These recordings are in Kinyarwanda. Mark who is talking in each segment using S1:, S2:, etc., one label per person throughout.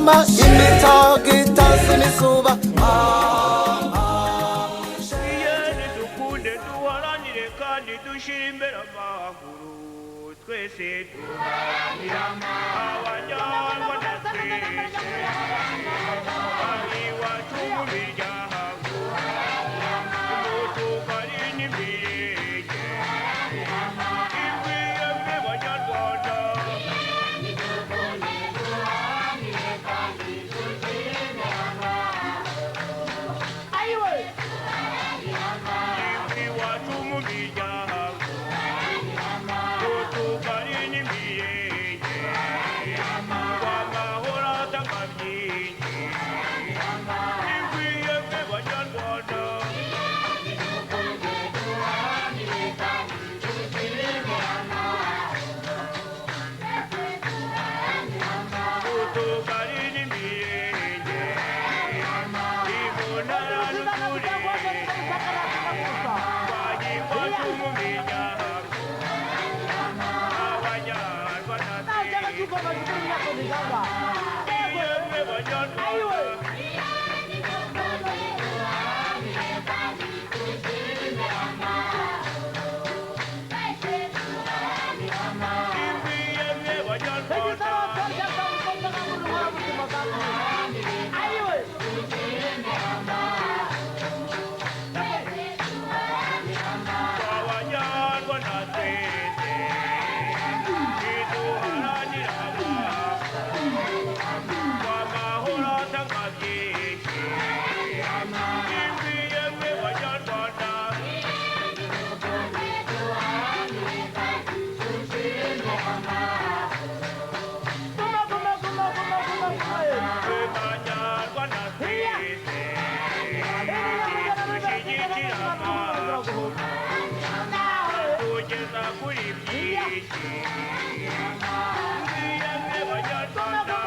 S1: ingoma imitako itasi imisuba
S2: iyene dukunde duharanire kandi dushyire imbere amahoro twese duharanira abanyarwanda twese ari iwacu mu miryango mu tugari n'imirenge ikwiyemwe banyarwanda iwacu mu miryango mu tugari n'imirenge w'amahoro atanganyingi ikwiyemwe banyarwanda mu tugari n'imirenge imunara n'uturere iwacu mu miryango abanyarwanda twiyemwe banyarwanda ikwiyemwe banyarwanda abanyarwanda twese iduharanira amahoro atanganyingi ikwiyemwe banyarwanda abanyarwanda twese dushyigikira amahoro tugeza kuri byinshi ikwiyemwe banyarwanda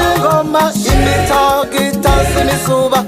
S1: ingoma imitako itasi imisuba